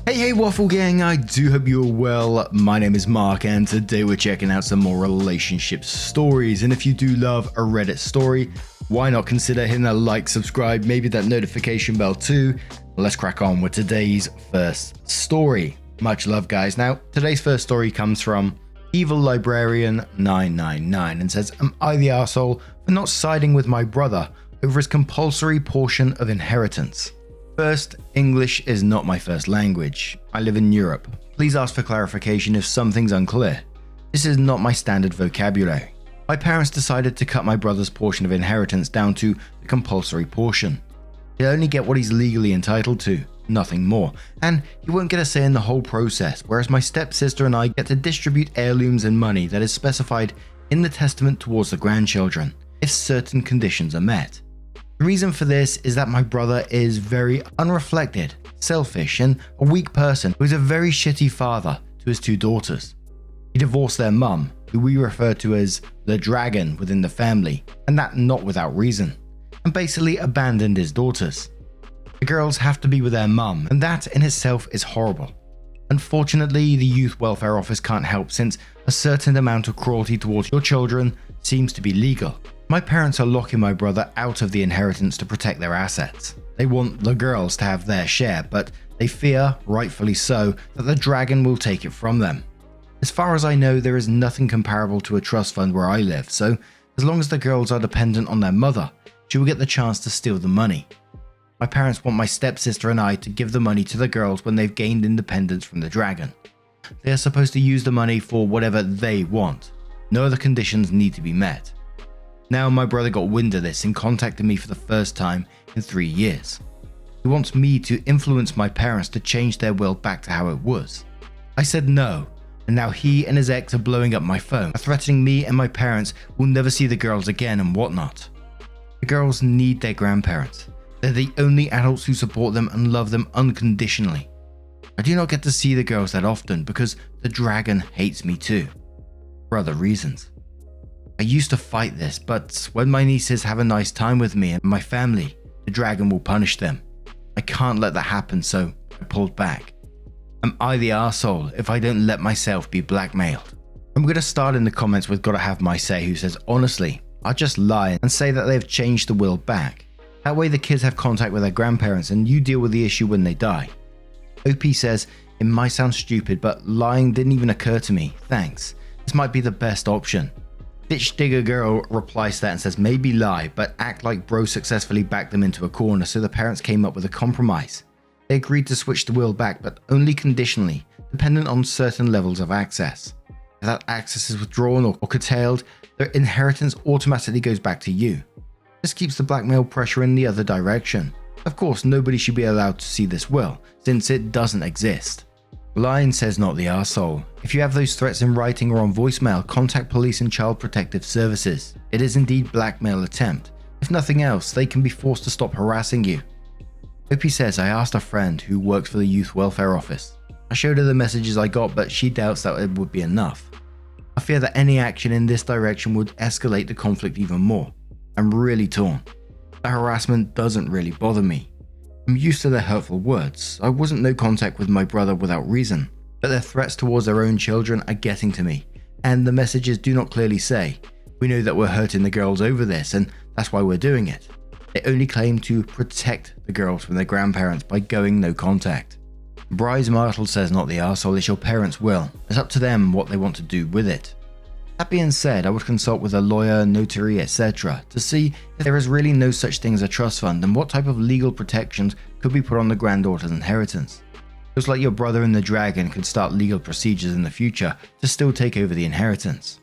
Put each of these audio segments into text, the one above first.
Hey Waffle Gang, I do hope you're well. My name is Mark and today we're checking out some more relationship stories, and if you do love a Reddit story, why not consider hitting that like, subscribe, maybe that notification bell too. Let's crack on with today's first story. Much love guys. Now, today's first story comes from Evil Librarian 999 and says, am I the arsehole for not siding with my brother over his compulsory portion of inheritance? First, English is not my first language. I live in Europe. Please ask for clarification if something's unclear. This is not my standard vocabulary. My parents decided to cut my brother's portion of inheritance down to the compulsory portion. He'll only get what he's legally entitled to, nothing more, and he won't get a say in the whole process, whereas my stepsister and I get to distribute heirlooms and money that is specified in the testament towards the grandchildren, if certain conditions are met. The reason for this is that my brother is very unreflected, selfish, and a weak person who is a very shitty father to his two daughters. He divorced their mum, who we refer to as the dragon within the family, and that not without reason, and basically abandoned his daughters. The girls have to be with their mum, and that in itself is horrible. Unfortunately, the Youth Welfare Office can't help since a certain amount of cruelty towards your children seems to be legal. My parents are locking my brother out of the inheritance to protect their assets. They want the girls to have their share, but they fear, rightfully so, that the dragon will take it from them. As far as I know, there is nothing comparable to a trust fund where I live, so as long as the girls are dependent on their mother, she will get the chance to steal the money. My parents want my stepsister and I to give the money to the girls when they've gained independence from the dragon. They are supposed to use the money for whatever they want. No other conditions need to be met. Now my brother got wind of this and contacted me for the first time in 3 years. He wants me to influence my parents to change their will back to how it was. I said no, and now he and his ex are blowing up my phone, threatening me and my parents will never see the girls again and whatnot. The girls need their grandparents. They're the only adults who support them and love them unconditionally. I do not get to see the girls that often because the dragon hates me too, for other reasons. I used to fight this, but when my nieces have a nice time with me and my family, the dragon will punish them. I can't let that happen, so I pulled back. Am I the arsehole if I don't let myself be blackmailed? I'm going to start in the comments with Gotta Have My Say, who says, honestly, I'll just lie and say that they've changed the will back. That way the kids have contact with their grandparents and you deal with the issue when they die. OP says, it might sound stupid, but lying didn't even occur to me, thanks. This might be the best option. Ditch Digger Girl replies to that and says, maybe lie, but act like bro successfully backed them into a corner, so the parents came up with a compromise. They agreed to switch the will back, but only conditionally, dependent on certain levels of access. If that access is withdrawn or curtailed, their inheritance automatically goes back to you. This keeps the blackmail pressure in the other direction. Of course, nobody should be allowed to see this will, since it doesn't exist. Lion says not the arsehole. If you have those threats in writing or on voicemail, contact police and child protective services. It is indeed blackmail attempt. If nothing else, they can be forced to stop harassing you. OP says, I asked a friend who works for the Youth Welfare Office. I showed her the messages I got, but she doubts that it would be enough. I fear that any action in this direction would escalate the conflict even more. I'm really torn. The harassment doesn't really bother me. I'm used to their hurtful words. I wasn't no contact with my brother without reason, but their threats towards their own children are getting to me, and the messages do not clearly say, we know that we're hurting the girls over this and that's why we're doing it. They only claim to protect the girls from their grandparents by going no contact. Bryce Martle says not the arsehole, it's your parents' will. It's up to them what they want to do with it. That being said, I would consult with a lawyer, notary, etc. to see if there is really no such thing as a trust fund and what type of legal protections could be put on the granddaughter's inheritance. Just like your brother and the dragon could start legal procedures in the future to still take over the inheritance.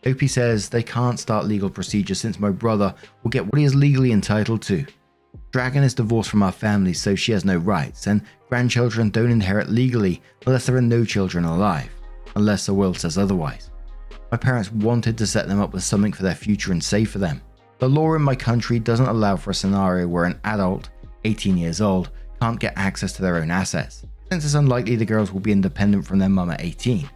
OP says they can't start legal procedures since my brother will get what he is legally entitled to. Dragon is divorced from our family, so she has no rights, and grandchildren don't inherit legally unless there are no children alive, unless the will says otherwise. My parents wanted to set them up with something for their future and save for them. The law in my country doesn't allow for a scenario where an adult, 18 years old, can't get access to their own assets, since it's unlikely the girls will be independent from their mum at 18.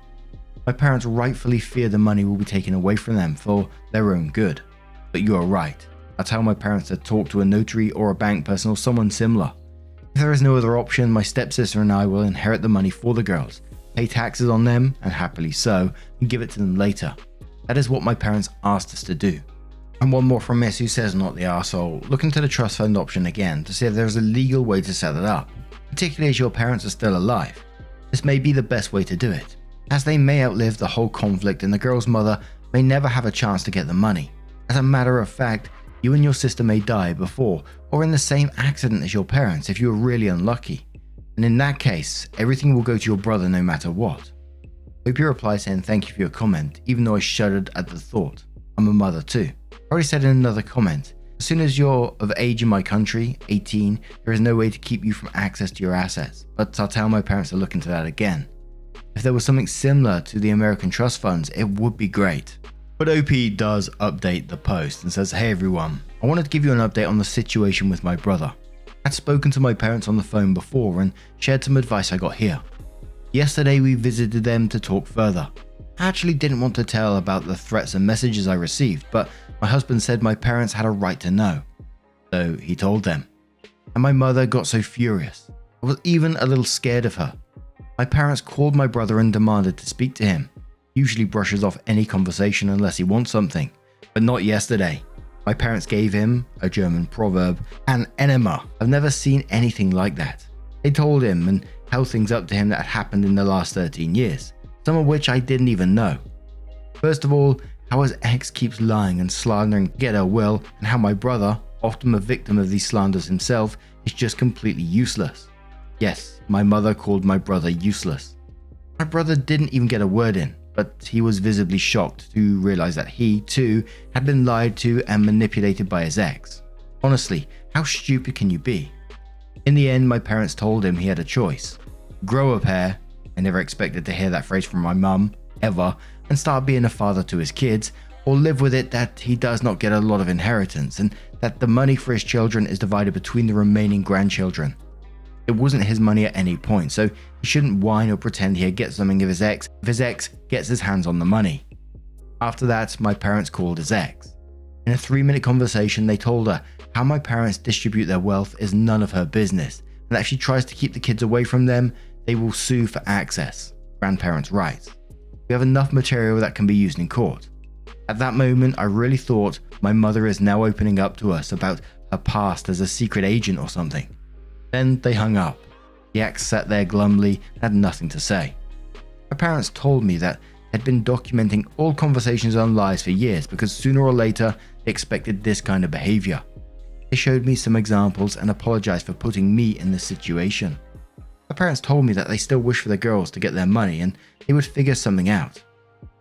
My parents rightfully fear the money will be taken away from them for their own good. But you are right. I'll tell my parents to talk to a notary or a bank person or someone similar. If there is no other option, my stepsister and I will inherit the money for the girls, pay taxes on them, and happily so, and give it to them later. That is what my parents asked us to do. And one more from Miss who says, not the arsehole, look into the trust fund option again to see if there is a legal way to set it up, particularly as your parents are still alive. This may be the best way to do it, as they may outlive the whole conflict and the girl's mother may never have a chance to get the money. As a matter of fact, you and your sister may die before or in the same accident as your parents if you are really unlucky. And in that case, everything will go to your brother no matter what. Hope you reply saying thank you for your comment, even though I shuddered at the thought. I'm a mother too. I already said in another comment, as soon as you're of age in my country, 18, there is no way to keep you from access to your assets, but I'll tell my parents to look into that again. If there was something similar to the American trust funds, it would be great. But OP does update the post and says, hey everyone, I wanted to give you an update on the situation with my brother. I'd spoken to my parents on the phone before and shared some advice I got here. Yesterday we visited them to talk further. I actually didn't want to tell about the threats and messages I received, but my husband said my parents had a right to know. So he told them. And my mother got so furious. I was even a little scared of her. My parents called my brother and demanded to speak to him. He usually brushes off any conversation unless he wants something, but not yesterday. My parents gave him, a German proverb, an enema. I've never seen anything like that. They told him and held things up to him that had happened in the last 13 years. Some of which I didn't even know. First of all, how his ex keeps lying and slandering to get her will, and how my brother, often a victim of these slanders himself, is just completely useless. Yes, my mother called my brother useless. My brother didn't even get a word in, but he was visibly shocked to realize that he, too, had been lied to and manipulated by his ex. Honestly, how stupid can you be? In the end, my parents told him he had a choice. Grow a pair. I never expected to hear that phrase from my mum, ever, and start being a father to his kids, or live with it that he does not get a lot of inheritance and that the money for his children is divided between the remaining grandchildren. It wasn't his money at any point, so he shouldn't whine or pretend he'd get something if his ex gets his hands on the money. After that, my parents called his ex. In a 3-minute conversation, they told her how my parents distribute their wealth is none of her business, and that if she tries to keep the kids away from them, they will sue for access, grandparents' rights. We have enough material that can be used in court. At that moment, I really thought my mother is now opening up to us about her past as a secret agent or something. Then they hung up. The ex sat there glumly and had nothing to say. My parents told me that they had been documenting all conversations on lies for years because sooner or later they expected this kind of behavior. They showed me some examples and apologized for putting me in this situation. My parents told me that they still wish for the girls to get their money and they would figure something out.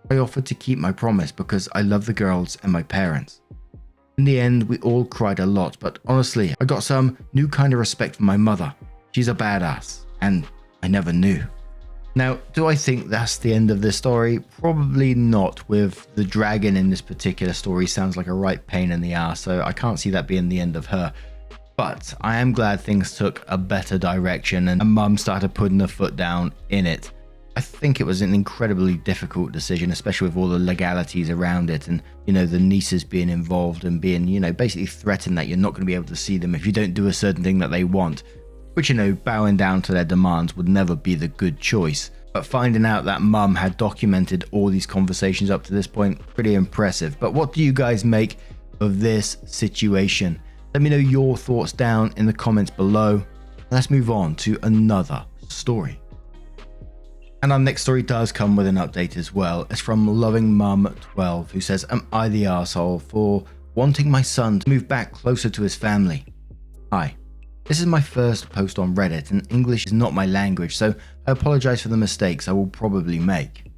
I offered to keep my promise because I love the girls and my parents. In the end, we all cried a lot, but honestly, I got some new kind of respect for my mother. She's a badass, and I never knew. Now, do I think that's the end of this story? Probably not, with the dragon in this particular story sounds like a right pain in the ass, so I can't see that being the end of her. But I am glad things took a better direction and mum started putting her foot down in it. I think it was an incredibly difficult decision, especially with all the legalities around it and, the nieces being involved and being, basically threatened that you're not going to be able to see them if you don't do a certain thing that they want. Which, bowing down to their demands would never be the good choice. But finding out that mum had documented all these conversations up to this point, pretty impressive. But what do you guys make of this situation? Let me know your thoughts down in the comments below. Let's move on to another story. And our next story does come with an update as well. It's from Loving Mum 12, who says, am I the arsehole for wanting my son to move back closer to his family? Hi. This is my first post on Reddit and English is not my language, so I apologize for the mistakes I will probably make.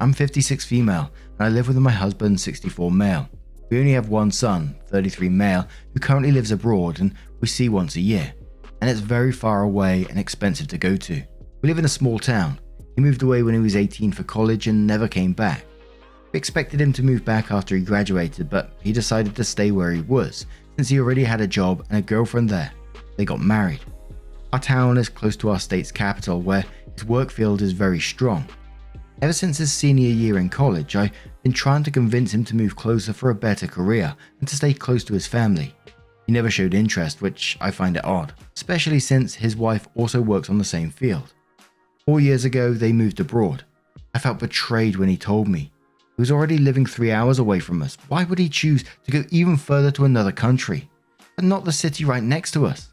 I'm 56 female and I live with my husband 64 male. We only have one son, 33 male, who currently lives abroad and we see once a year. And it's very far away and expensive to go to. We live in a small town. He moved away when he was 18 for college and never came back. We expected him to move back after he graduated, but he decided to stay where he was since he already had a job and a girlfriend there. They got married. Our town is close to our state's capital where his work field is very strong. Ever since his senior year in college, I've been trying to convince him to move closer for a better career and to stay close to his family. He never showed interest, which I find it odd, especially since his wife also works on the same field. 4 years ago, they moved abroad. I felt betrayed when he told me. He was already living 3 hours away from us. Why would he choose to go even further to another country, but not the city right next to us?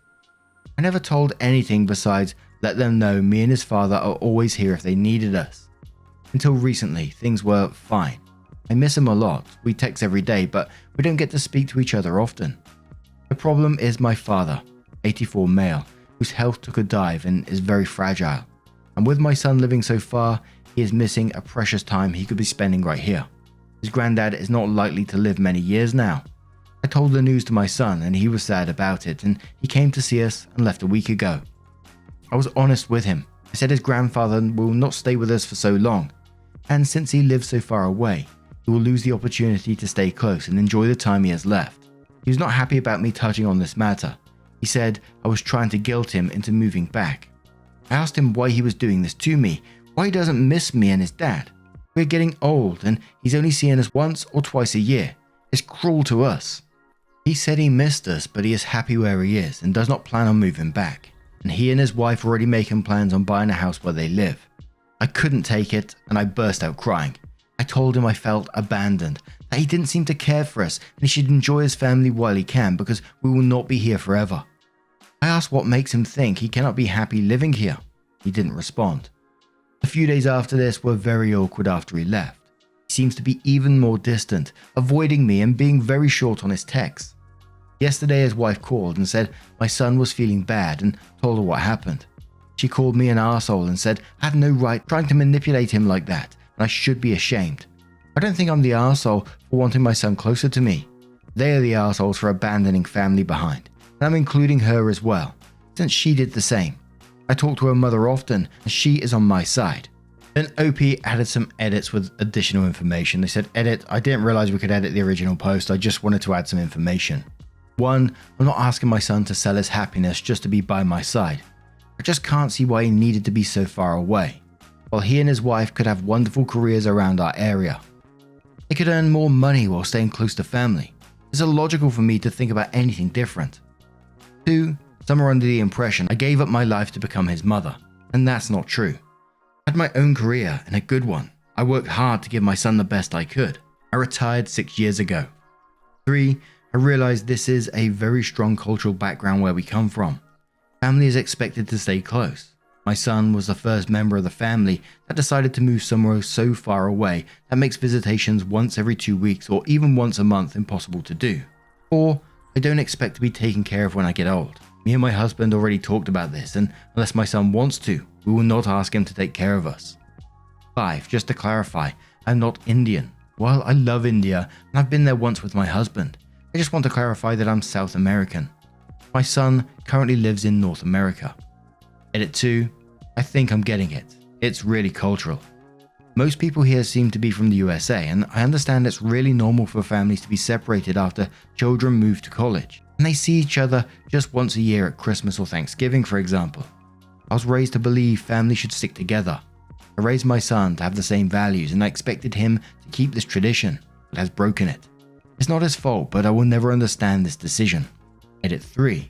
I never told anything besides let them know me and his father are always here if they needed us. Until recently, things were fine. I miss him a lot. We text every day, but we don't get to speak to each other often. The problem is my father, 84 male, whose health took a dive and is very fragile. And with my son living so far, he is missing a precious time he could be spending right here. His granddad is not likely to live many years now. I told the news to my son and he was sad about it, and he came to see us and left a week ago. I was honest with him. I said his grandfather will not stay with us for so long, and since he lives so far away, he will lose the opportunity to stay close and enjoy the time he has left. He was not happy about me touching on this matter. He said I was trying to guilt him into moving back. I asked him why he was doing this to me, why he doesn't miss me and his dad. We're getting old and he's only seeing us once or twice a year. It's cruel to us. He said he missed us, but he is happy where he is and does not plan on moving back. And he and his wife are already making plans on buying a house where they live. I couldn't take it and I burst out crying. I told him I felt abandoned, that he didn't seem to care for us and he should enjoy his family while he can because we will not be here forever. I asked what makes him think he cannot be happy living here. He didn't respond. A few days after this were very awkward after he left. He seems to be even more distant, avoiding me and being very short on his texts. Yesterday his wife called and said my son was feeling bad and told her what happened. She called me an arsehole and said I have no right trying to manipulate him like that and I should be ashamed. I don't think I'm the arsehole for wanting my son closer to me. They are the arseholes for abandoning family behind, and I'm including her as well, since she did the same. I talk to her mother often and she is on my side. Then OP added some edits with additional information. They said, edit, I didn't realize we could edit the original post, I just wanted to add some information. 1, I'm not asking my son to sell his happiness just to be by my side. I just can't see why he needed to be so far away, while he and his wife could have wonderful careers around our area. They could earn more money while staying close to family. It's illogical for me to think about anything different. 2, some are under the impression I gave up my life to become his mother, and that's not true. I had my own career and a good one. I worked hard to give my son the best I could. I retired 6 years ago. 3, I realized this is a very strong cultural background where we come from. Family is expected to stay close. My son was the first member of the family that decided to move somewhere so far away that makes visitations once every 2 weeks or even once a month impossible to do. 4, I don't expect to be taken care of when I get old. Me and my husband already talked about this, and unless my son wants to, we will not ask him to take care of us. 5, just to clarify, I'm not Indian. While I love India and I've been there once with my husband, I just want to clarify that I'm South American. My son currently lives in North America. Edit 2, I think I'm getting it. It's really cultural. Most people here seem to be from the USA, and I understand it's really normal for families to be separated after children move to college, and they see each other just once a year at Christmas or Thanksgiving, for example. I was raised to believe families should stick together. I raised my son to have the same values, and I expected him to keep this tradition, but has broken it. It's not his fault, but I will never understand this decision. Edit 3.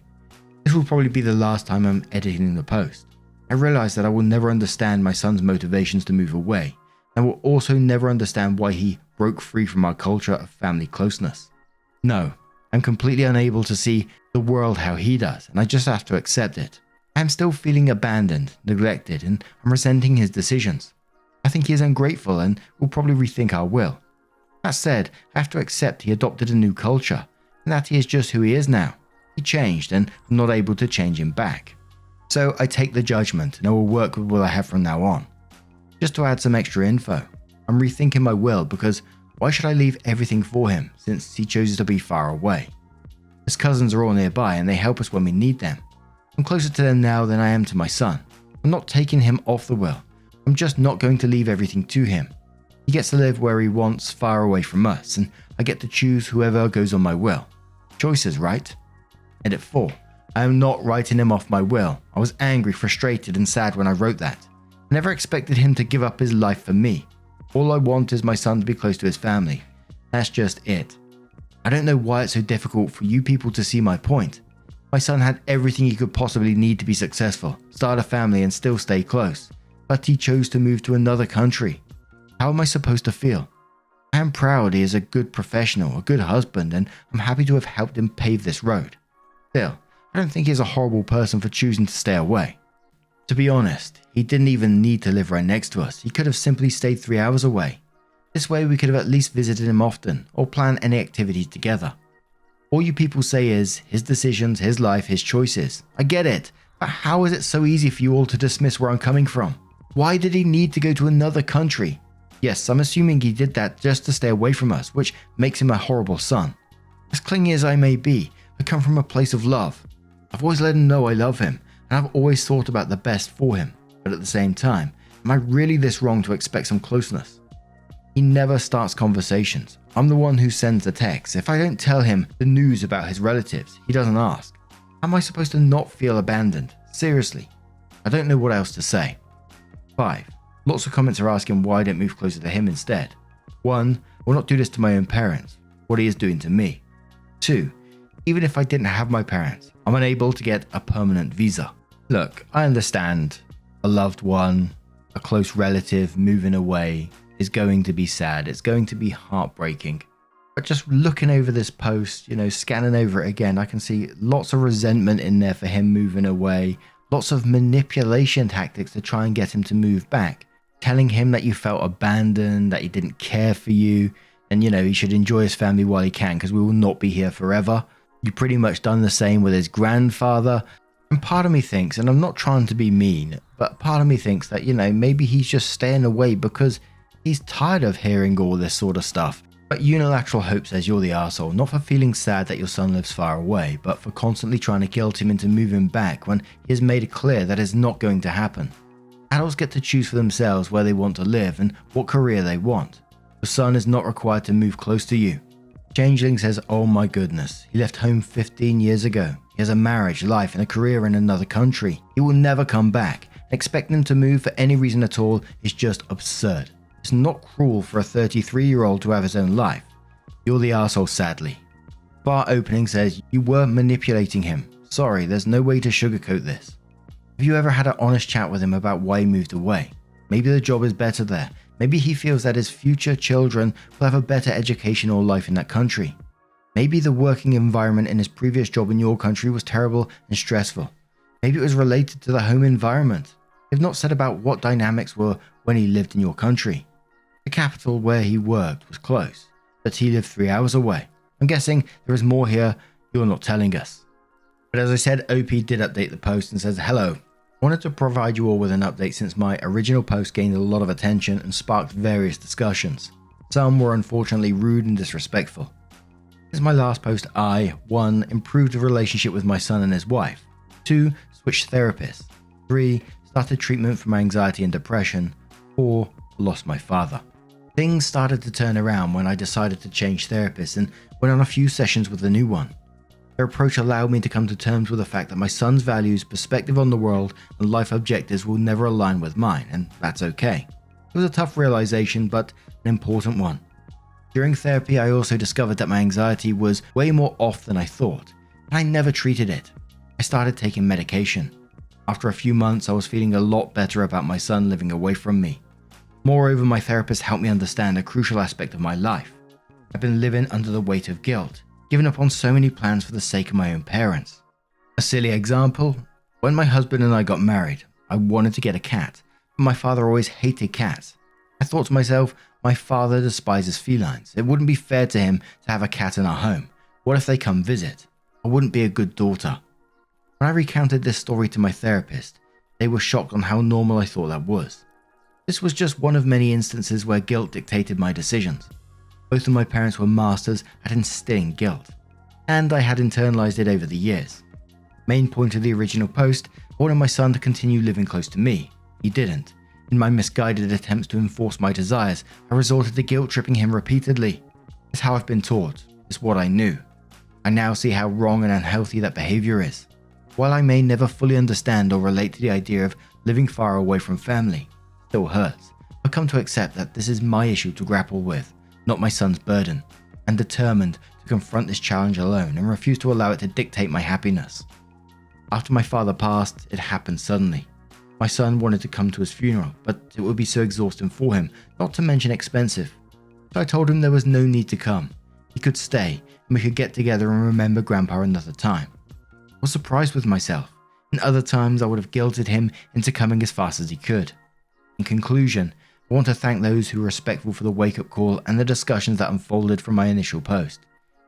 This will probably be the last time I'm editing the post. I realize that I will never understand my son's motivations to move away, and will also never understand why he broke free from our culture of family closeness. No, I'm completely unable to see the world how he does, and I just have to accept it. I am still feeling abandoned, neglected, and I'm resenting his decisions. I think he is ungrateful and will probably rethink our will. That said, I have to accept he adopted a new culture, and that he is just who he is now. He changed, and I'm not able to change him back. So I take the judgment, and I will work with what I have from now on. Just to add some extra info, I'm rethinking my will because why should I leave everything for him since he chooses to be far away? His cousins are all nearby and they help us when we need them. I'm closer to them now than I am to my son. I'm not taking him off the will. I'm just not going to leave everything to him. He gets to live where he wants, far away from us, and I get to choose whoever goes on my will. Choices, right? Edit 4. I am not writing him off my will. I was angry, frustrated, and sad when I wrote that. I never expected him to give up his life for me. All I want is my son to be close to his family. That's just it. I don't know why it's so difficult for you people to see my point. My son had everything he could possibly need to be successful, start a family and still stay close, but he chose to move to another country. How am I supposed to feel? I am proud he is a good professional, a good husband, and I'm happy to have helped him pave this road. Still, I don't think he's a horrible person for choosing to stay away. To be honest, he didn't even need to live right next to us. He could have simply stayed 3 hours away. This way we could have at least visited him often or planned any activities together. All you people say is, his decisions, his life, his choices. I get it, but how is it so easy for you all to dismiss where I'm coming from? Why did he need to go to another country? Yes, I'm assuming he did that just to stay away from us, which makes him a horrible son. As clingy as I may be, I come from a place of love. I've always let him know I love him, and I've always thought about the best for him. But at the same time, am I really this wrong to expect some closeness? He never starts conversations. I'm the one who sends the text. If I don't tell him the news about his relatives, he doesn't ask. How am I supposed to not feel abandoned? Seriously. I don't know what else to say. 5. Lots of comments are asking why I don't move closer to him instead. 1. Will not do this to my own parents. What he is doing to me. 2. Even if I didn't have my parents, I'm unable to get a permanent visa. Look, I understand a loved one, a close relative moving away is going to be sad. It's going to be heartbreaking. But just looking over this post, scanning over it again, I can see lots of resentment in there for him moving away. Lots of manipulation tactics to try and get him to move back. Telling him that you felt abandoned, that he didn't care for you, and he should enjoy his family while he can because we will not be here forever. You pretty much done the same with his grandfather. And part of me thinks, and I'm not trying to be mean, but part of me thinks that, maybe he's just staying away because he's tired of hearing all this sort of stuff. But unilateral hope says you're the arsehole, not for feeling sad that your son lives far away, but for constantly trying to guilt him into moving back when he has made it clear that is not going to happen. Adults get to choose for themselves where they want to live and what career they want. Your son is not required to move close to you. Changeling says, oh my goodness, he left home 15 years ago. He has a marriage, life, and a career in another country. He will never come back. Expecting him to move for any reason at all is just absurd. It's not cruel for a 33-year-old to have his own life. You're the arsehole, sadly. Bar opening says, you were manipulating him. Sorry, there's no way to sugarcoat this. Have you ever had an honest chat with him about why he moved away? Maybe the job is better there. Maybe he feels that his future children will have a better education or life in that country. Maybe the working environment in his previous job in your country was terrible and stressful. Maybe it was related to the home environment. They've not said about what dynamics were when he lived in your country. The capital where he worked was close, but he lived 3 hours away. I'm guessing there is more here you're not telling us. But as I said, OP did update the post and says, hello. I wanted to provide you all with an update since my original post gained a lot of attention and sparked various discussions. Some were unfortunately rude and disrespectful. Since my last post, I 1. Improved the relationship with my son and his wife. 2. Switched therapists. 3. Started treatment for my anxiety and depression. 4. Lost my father. Things started to turn around when I decided to change therapists and went on a few sessions with the new one. Their approach allowed me to come to terms with the fact that my son's values, perspective on the world, and life objectives will never align with mine, and that's okay. It was a tough realization, but an important one. During therapy, I also discovered that my anxiety was way more off than I thought, and I never treated it. I started taking medication. After a few months, I was feeling a lot better about my son living away from me. Moreover, my therapist helped me understand a crucial aspect of my life. I've been living under the weight of guilt, giving up on so many plans for the sake of my own parents. A silly example, when my husband and I got married, I wanted to get a cat, but my father always hated cats. I thought to myself, my father despises felines. It wouldn't be fair to him to have a cat in our home. What if they come visit? I wouldn't be a good daughter. When I recounted this story to my therapist, they were shocked on how normal I thought that was. This was just one of many instances where guilt dictated my decisions. Both of my parents were masters at instilling guilt, and I had internalized it over the years. Main point of the original post, I wanted my son to continue living close to me. He didn't. In my misguided attempts to enforce my desires, I resorted to guilt tripping him repeatedly. It's how I've been taught. It's what I knew. I now see how wrong and unhealthy that behavior is. While I may never fully understand or relate to the idea of living far away from family, it still hurts. I've come to accept that this is my issue to grapple with, not my son's burden, and determined to confront this challenge alone and refuse to allow it to dictate my happiness. After my father passed, it happened suddenly. My son wanted to come to his funeral, but it would be so exhausting for him, not to mention expensive. So I told him there was no need to come. He could stay, and we could get together and remember Grandpa another time. I was surprised with myself. In other times, I would have guilted him into coming as fast as he could. In conclusion, I want to thank those who were respectful for the wake-up call and the discussions that unfolded from my initial post.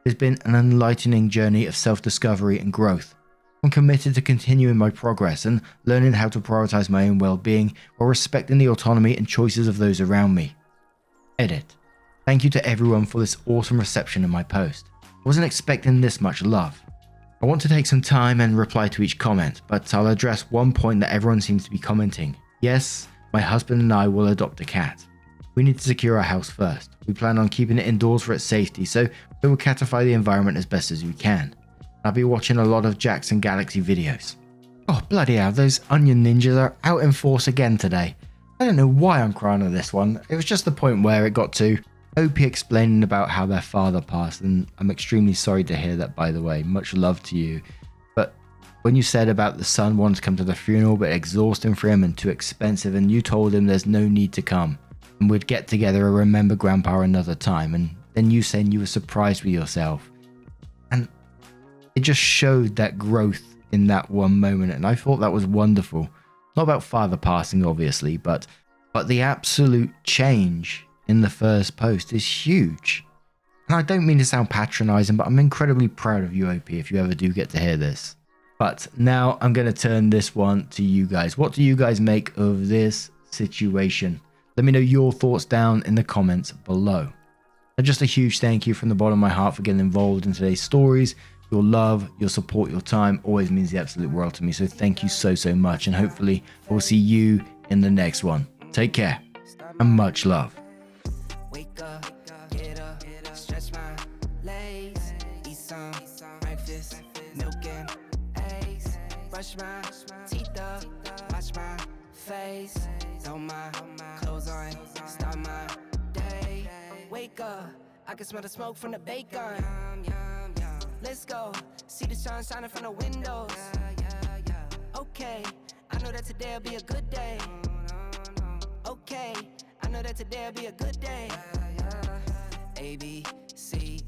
It has been an enlightening journey of self-discovery and growth. I'm committed to continuing my progress and learning how to prioritize my own well-being while respecting the autonomy and choices of those around me. Edit. Thank you to everyone for this awesome reception of my post. I wasn't expecting this much love. I want to take some time and reply to each comment, but I'll address one point that everyone seems to be commenting. Yes, my husband and I will adopt a cat. We need to secure our house first. We plan on keeping it indoors for its safety, so we will catify the environment as best as we can. I'll be watching a lot of Jackson Galaxy videos. Oh bloody hell, those onion ninjas are out in force again today. I don't know why I'm crying on this one. It was just the point where it got to OP explaining about how their father passed, and I'm extremely sorry to hear that, by the way. Much love to you. But when you said about the son wanting to come to the funeral but exhausting for him and too expensive, and you told him there's no need to come and we'd get together and remember Grandpa another time, and then you saying you were surprised with yourself, and it just showed that growth in that one moment, and I thought that was wonderful. Not about father passing, obviously, but the absolute change in the first post is huge. And I don't mean to sound patronizing, but I'm incredibly proud of you, OP, if you ever do get to hear this. But now I'm going to turn this one to you guys. What do you guys make of this situation? Let me know your thoughts down in the comments below. And just a huge thank you from the bottom of my heart for getting involved in today's stories. Your love, your support, your time always means the absolute world to me. So thank you so much. And hopefully I will see you in the next one. Take care and much love. Wake up, get up, stretch my legs, eat some breakfast, milk and eggs, brush my teeth up, wash my face, throw my clothes on, start my day. Wake up, I can smell the smoke from the bacon. Let's go, see the sun shining from the windows. Okay, I know that today'll be a good day. Okay, I know that today'll be a good day. AB